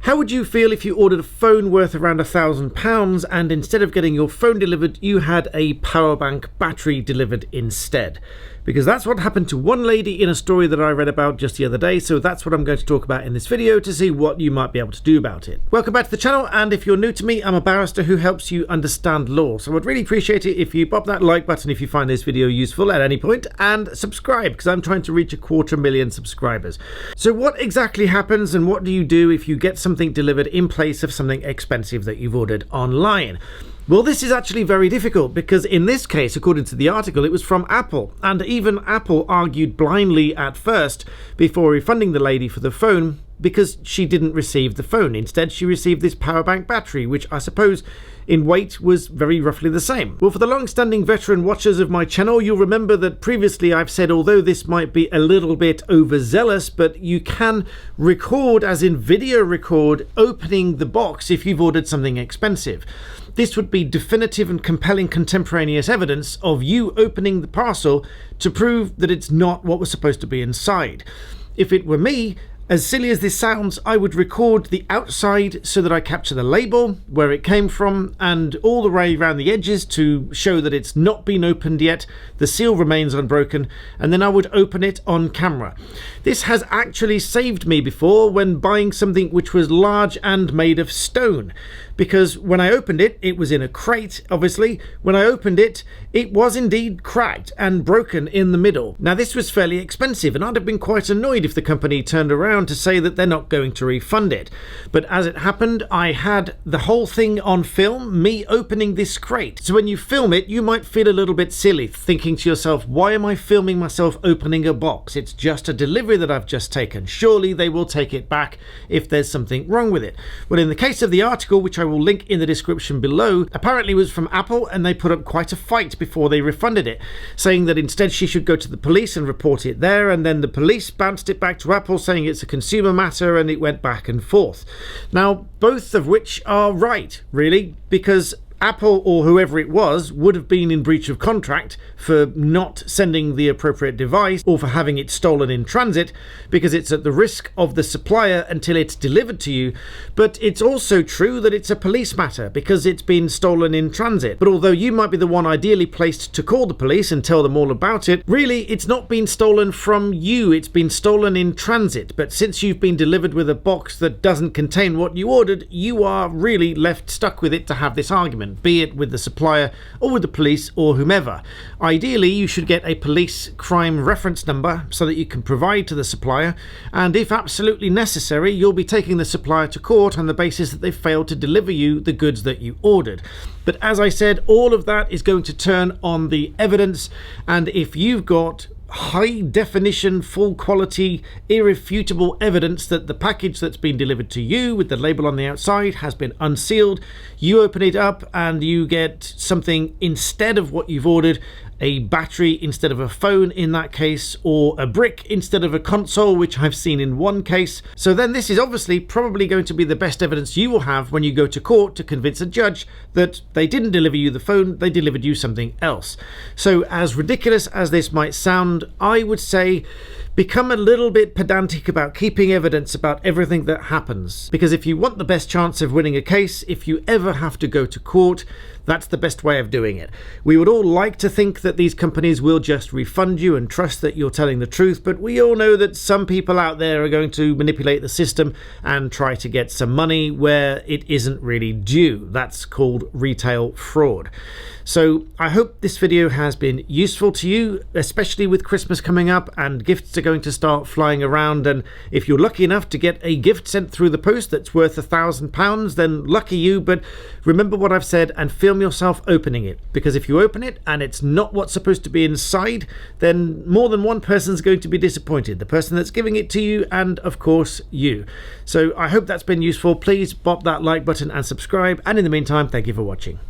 How would you feel if you ordered a phone worth around £1,000 and instead of getting your phone delivered, you had a power bank battery delivered instead? Because that's what happened to one lady in a story that I read about just the other day, so that's what I'm going to talk about in this video to see what you might be able to do about it. Welcome back to the channel, and if you're new to me, I'm a barrister who helps you understand law, so I'd really appreciate it if you pop that like button if you find this video useful at any point, and subscribe, because I'm trying to reach 250,000 subscribers. So what exactly happens and what do you do if you get something delivered in place of something expensive that you've ordered online? Well, this is actually very difficult because in this case, according to the article, it was from Apple, and even Apple argued blindly at first before refunding the lady for the phone because she didn't receive the phone. Instead, she received this power bank battery, which I suppose in weight was very roughly the same. Well, for the long-standing veteran watchers of my channel, you'll remember that previously I've said, although this might be a little bit overzealous, but you can record, as in video record, opening the box if you've ordered something expensive. This would be definitive and compelling contemporaneous evidence of you opening the parcel to prove that it's not what was supposed to be inside. If it were me, as silly as this sounds, I would record the outside so that I capture the label, where it came from, and all the way around the edges to show that it's not been opened yet, the seal remains unbroken, and then I would open it on camera. This has actually saved me before when buying something which was large and made of stone, because when I opened it, it was in a crate, obviously. When I opened it, it was indeed cracked and broken in the middle. Now, this was fairly expensive, and I'd have been quite annoyed if the company turned around to say that they're not going to refund it. But as it happened, I had the whole thing on film, me opening this crate. So when you film it, you might feel a little bit silly, thinking to yourself, why am I filming myself opening a box? It's just a delivery that I've just taken. Surely they will take it back if there's something wrong with it. Well, in the case of the article, which I will link in the description below, apparently it was from Apple, and they put up quite a fight before they refunded it, saying that instead she should go to the police and report it there, and then the police bounced it back to Apple saying it's a consumer matter, and it went back and forth. Now, both of which are right, really, because Apple, or whoever it was, would have been in breach of contract for not sending the appropriate device or for having it stolen in transit, because it's at the risk of the supplier until it's delivered to you. But it's also true that it's a police matter because it's been stolen in transit. But although you might be the one ideally placed to call the police and tell them all about it, really it's not been stolen from you, it's been stolen in transit. But since you've been delivered with a box that doesn't contain what you ordered, you are really left stuck with it to have this argument, be it with the supplier or with the police or whomever. Ideally, you should get a police crime reference number so that you can provide to the supplier, and if absolutely necessary, you'll be taking the supplier to court on the basis that they failed to deliver you the goods that you ordered. But as I said, all of that is going to turn on the evidence, and if you've got high definition, full quality, irrefutable evidence that the package that's been delivered to you with the label on the outside has been unsealed, you open it up and you get something instead of what you've ordered, a battery instead of a phone in that case, or a brick instead of a console, which I've seen in one case. So then this is obviously probably going to be the best evidence you will have when you go to court to convince a judge that they didn't deliver you the phone, they delivered you something else. So as ridiculous as this might sound, I would say become a little bit pedantic about keeping evidence about everything that happens, because if you want the best chance of winning a case, if you ever have to go to court, that's the best way of doing it. We would all like to think that these companies will just refund you and trust that you're telling the truth, but we all know that some people out there are going to manipulate the system and try to get some money where it isn't really due. That's called retail fraud. So I hope this video has been useful to you, especially with Christmas coming up and gifts are going to start flying around. And if you're lucky enough to get a gift sent through the post that's worth £1,000, then lucky you. But remember what I've said and film yourself opening it, because if you open it and it's not what's supposed to be inside, then more than one person's going to be disappointed. The person that's giving it to you, and of course you. So I hope that's been useful. Please pop that like button and subscribe. And in the meantime, thank you for watching.